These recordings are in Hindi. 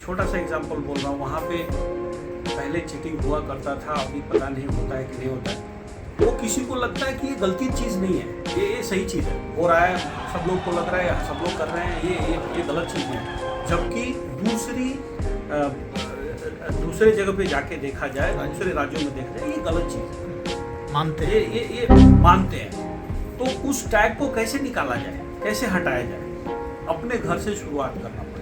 छोटा सा एग्जांपल बोल रहा हूँ, वहाँ पे पहले चीटिंग हुआ करता था, अभी पता नहीं होता है कि नहीं होता है। वो किसी को लगता है कि ये गलती चीज़ नहीं है, ये सही चीज़ है, हो रहा है, सब लोग को लग रहा है, सब लोग कर रहे हैं, ये गलत चीज़ है। जबकि दूसरे जगह पे जाके देखा जाए, दूसरे राज्यों में देखा जाए, ये गलत चीज़ है, मानते हैं, ये मानते हैं। तो उस टैग को कैसे निकाला जाए, कैसे हटाया जाए? अपने घर से शुरुआत करना पड़ेगा,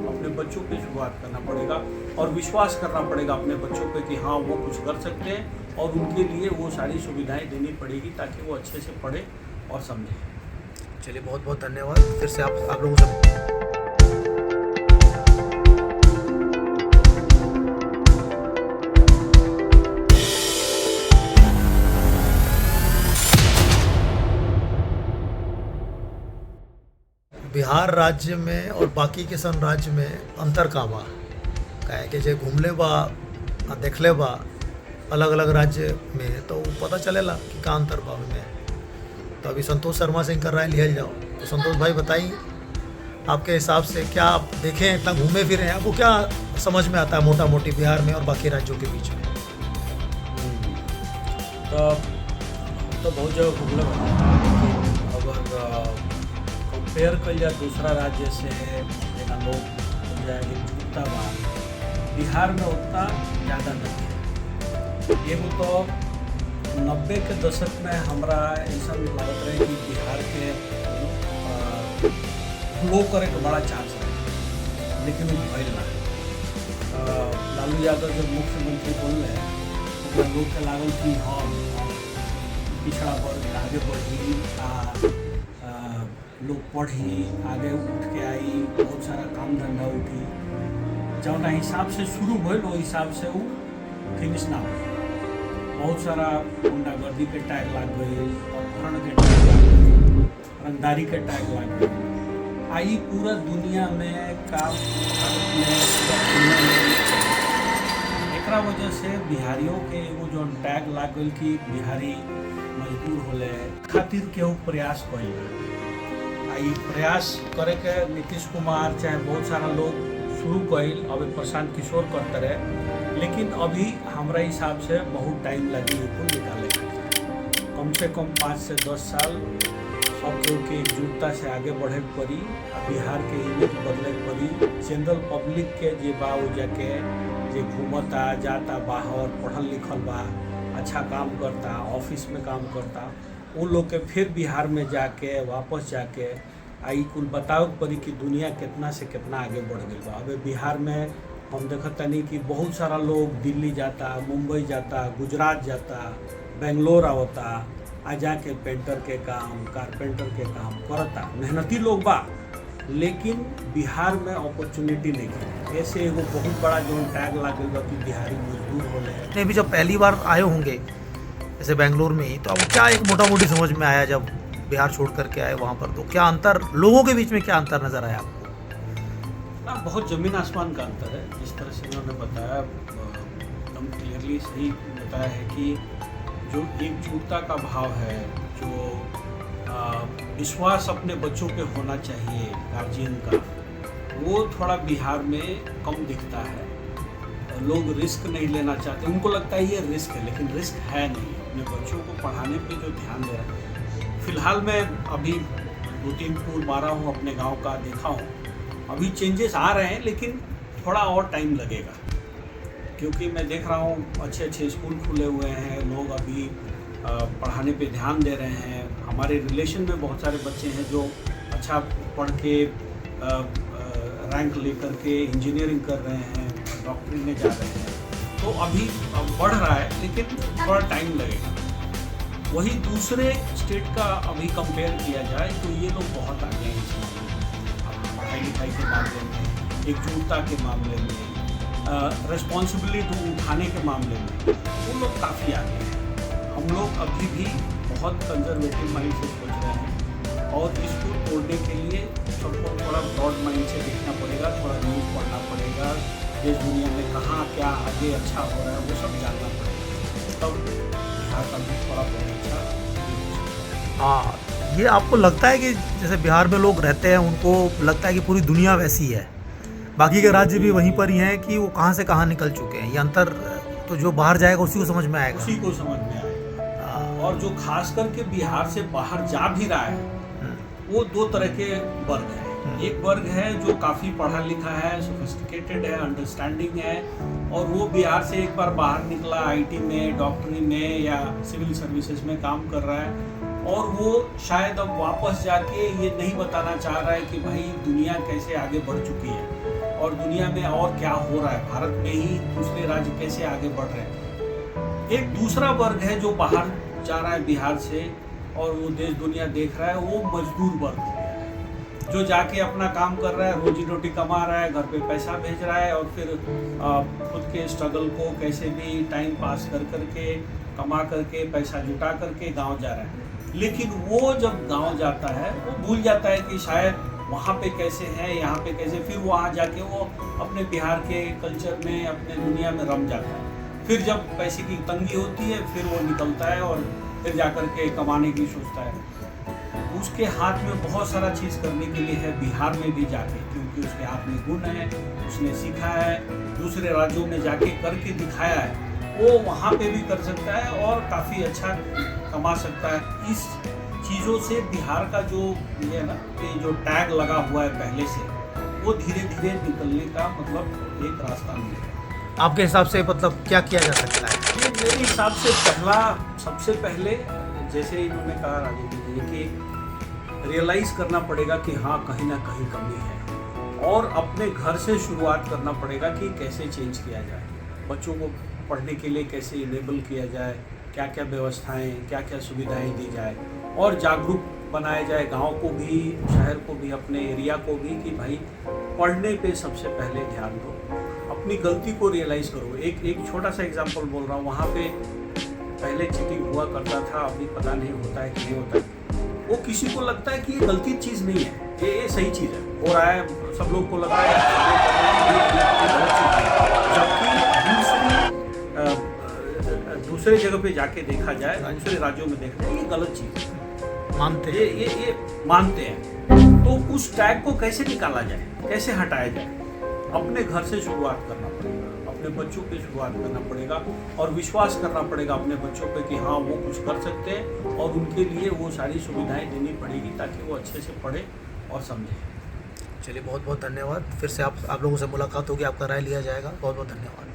अपने बच्चों पे शुरुआत करना पड़ेगा और विश्वास करना पड़ेगा अपने बच्चों पे कि हाँ वो कुछ कर सकते हैं, और उनके लिए वो सारी सुविधाएं देनी पड़ेगी ताकि वो अच्छे से पढ़े और समझें। चलिए बहुत बहुत धन्यवाद। फिर से आप लोगों से बिहार राज्य में और बाकी के सन राज्य में अंतर का बा काहे कि जे घूमले बा देखले बा अलग अलग राज्य में तो पता चलेला कि का अंतर बा में। तो अभी संतोष शर्मा से इनका राय लिया जाओ। तो संतोष भाई बताइए, आपके हिसाब से क्या आप देखें, इतना घूमे फिरे हैं, आपको क्या समझ में आता है मोटा मोटी बिहार में और बाकी राज्यों के बीच में? तो बहुत जगह घूमले अगर कंपेयर कर लिया दूसरा राज्य से, जेना लोग जाएंगे बिहार में उतना ज़्यादा नहीं है। एगो तो 90 के दशक में हमारा ऐसा लगत रहे कि बिहार के ग्लो करे के बड़ा चांस है, लेकिन वो भइल ना। लालू यादव जब मुख्यमंत्री बनले तो लोग के लागल कि हम पिछड़ा वर्ग आगे बढ़ी, लोग पढ़ी, आगे उठ के आई, बहुत सारा काम धंधा उठी, जौना हिसाब से शुरू भइल वो हिसाब से वो फिनिश ना हो। बहुत सारा गुंडागर्दी के टैग लग गई, अपहरण के टैग लग गई, रंगदारी के टैग लग गई। आई पूरा दुनिया में काम एक वजह से बिहारियों के एगो जो टैग लग गई कि बिहारी मजबूर होले खातिर केहू प्रयास कइल। आई प्रयास करे के नीतीश कुमार चाहे बहुत सारा लोग शुरू कइल, अभी प्रशांत किशोर करते रहे, लेकिन अभी हमारा हिसाब से बहुत टाइम लगी इसको निकाले। कम से कम 5 से 10 साल सब केहू के एकजुटता से आगे बढ़े पड़ी, बिहार के इमेज बदले पड़ी। जनरल पब्लिक के जे बा वो जाके जे घूमता जाता बाहर, पढ़ल लिखल बा, अच्छा काम करता, ऑफिस में काम करता, वो लोग के फिर बिहार में जाके वापस जाके आई कुल बताओ पड़ी कि दुनिया कितना से कितना आगे बढ़ गई बा। अबे बिहार में हम देखता नहीं कि बहुत सारा लोग दिल्ली जाता, मुंबई जाता, गुजरात जाता, बेंगलोर आवता, आ जाके पेंटर के काम, कारपेंटर के काम करता। मेहनती लोग बा, लेकिन बिहार में अपॉर्चुनिटी नहीं है। ऐसे एगो बहुत बड़ा जो टैग लग गई बा कि बिहारी मजदूर होले। नहीं, भी जब पहली बार आए होंगे जैसे बेंगलोर में ही, तो अब क्या एक मोटा मोटी समझ में आया जब बिहार छोड़ करके आए वहाँ पर, तो क्या अंतर लोगों के बीच में क्या अंतर नजर आया आपको? बहुत ज़मीन आसमान का अंतर है। जिस तरह से इन्होंने बताया एकदम क्लियरली सही बताया है कि जो एकजुटता का भाव है, जो विश्वास अपने बच्चों पे होना चाहिए गार्जियन का, वो थोड़ा बिहार में कम दिखता है। लोग रिस्क नहीं लेना चाहते, उनको लगता है ये रिस्क है, लेकिन रिस्क है नहीं। अपने बच्चों को पढ़ाने पे जो ध्यान दे रहे हैं। फिलहाल मैं अभी 2-3 टूर मारा हूँ, अपने गांव का देखा हूँ, अभी चेंजेस आ रहे हैं, लेकिन थोड़ा और टाइम लगेगा, क्योंकि मैं देख रहा हूँ अच्छे अच्छे स्कूल खुले हुए हैं, लोग अभी पढ़ाने पे ध्यान दे रहे हैं। हमारे रिलेशन में बहुत सारे बच्चे हैं जो अच्छा पढ़ के रैंक लेकर के इंजीनियरिंग कर रहे हैं, डॉक्टरी में जा रहे हैं। तो अभी बढ़ रहा है, लेकिन थोड़ा टाइम लगेगा। वही दूसरे स्टेट का अभी कंपेयर किया जाए तो ये लोग बहुत आगे हैं इस मामले में, पढ़ाई लिखाई के मामले में, एकजुटता के मामले में, रिस्पॉन्सिबिलिटी उठाने के मामले में वो लोग काफ़ी आगे हैं। हम लोग अभी भी बहुत कंजर्वेटिव माइंड से सोच रहे हैं, और इसको तोड़ने के लिए सबको थोड़ा ब्रॉड माइंड से देखना पड़ेगा, थोड़ा न्यूज़ पढ़ना पड़ेगा, देश दुनिया में कहाँ क्या आगे अच्छा हो रहा है वो सब जानना पड़ेगा, तब बिहार का भी थोड़ा बहुत अच्छा। हाँ, ये आपको लगता है कि जैसे बिहार में लोग रहते हैं उनको लगता है कि पूरी दुनिया वैसी है, बाकी के राज्य भी वहीं पर ही हैं कि वो कहाँ से कहाँ निकल चुके हैं। ये अंतर तो जो बाहर जाएगा उसी को समझ में आएगा। उसी को समझ में आएगा। और जो खास करके बिहार से बाहर जा भी रहा है वो दो तरह के वर्ग हैं। एक वर्ग है जो काफ़ी पढ़ा लिखा है, सोफिस्टिकेटेड है, अंडरस्टैंडिंग है, और वो बिहार से एक बार बाहर निकला, आईटी में, डॉक्टरी में या सिविल सर्विसेज में काम कर रहा है, और वो शायद अब वापस जाके ये नहीं बताना चाह रहा है कि भाई दुनिया कैसे आगे बढ़ चुकी है और दुनिया में और क्या हो रहा है, भारत में ही दूसरे राज्य कैसे आगे बढ़ रहे हैं। एक दूसरा वर्ग है जो बाहर जा रहा है बिहार से और वो देश दुनिया देख रहा है, वो मजदूर वर्ग हो गया है, जो जाके अपना काम कर रहा है, रोजी रोटी कमा रहा है, घर पे पैसा भेज रहा है, और फिर खुद के स्ट्रगल को कैसे भी टाइम पास कर करके कमा करके पैसा जुटा करके गांव जा रहा है। लेकिन वो जब गांव जाता है वो भूल जाता है कि शायद वहाँ पे कैसे है, यहाँ पे कैसे, फिर वहाँ जाके वो अपने बिहार के कल्चर में, अपने दुनिया में रम जाता है। फिर जब पैसे की तंगी होती है फिर वो निकलता है और फिर जाकर के कमाने की सोचता है। उसके हाथ में बहुत सारा चीज़ करने के लिए है बिहार में भी जाके, क्योंकि उसके हाथ में गुण है, उसने सीखा है, दूसरे राज्यों में जाके करके दिखाया है, वो वहाँ पे भी कर सकता है और काफ़ी अच्छा कमा सकता है। इस चीज़ों से बिहार का जो ये है ना, ये जो टैग लगा हुआ है पहले से, वो धीरे धीरे निकलने का मतलब एक रास्ता मिलेगा। आपके हिसाब से मतलब क्या किया जा सकता है? ये मेरे हिसाब से सबसे पहले जैसे इन्होंने कहा राजेंद्र जी कि रियलाइज़ करना पड़ेगा कि हाँ कहीं ना कहीं कमी है, और अपने घर से शुरुआत करना पड़ेगा कि कैसे चेंज किया जाए, बच्चों को पढ़ने के लिए कैसे इनेबल किया जाए, क्या क्या व्यवस्थाएं, क्या क्या सुविधाएं दी जाए, और जागरूक बनाया जाए गांव को भी, शहर को भी, अपने एरिया को भी, कि भाई पढ़ने पे सबसे पहले ध्यान दो, अपनी गलती को रियलाइज़ करो। एक छोटा सा एग्जांपल बोल रहा हूँ, वहाँ पे पहले चीटिंग हुआ करता था, अभी पता नहीं होता है कि नहीं होता है। वो किसी को लगता है कि ये गलती चीज़ नहीं है, ये सही चीज़ है, हो रहा है, सब लोग को लग रहा है जबकि दूसरे जगह पे जाके देखा जाए, दूसरे राज्यों में देखा जाए, ये गलत चीज़ है, मानते हैं, ये मानते हैं। तो उस टैग को कैसे निकाला जाए, कैसे हटाया जाए? अपने घर से शुरुआत करना पड़ेगा, अपने बच्चों पे शुरुआत करना पड़ेगा, और विश्वास करना पड़ेगा अपने बच्चों पे कि हाँ वो कुछ कर सकते हैं, और उनके लिए वो सारी सुविधाएं देनी पड़ेगी ताकि वो अच्छे से पढ़े और समझें। चलिए बहुत बहुत धन्यवाद। फिर से आप लोगों से मुलाकात होगी, आपका राय लिया जाएगा। बहुत बहुत धन्यवाद।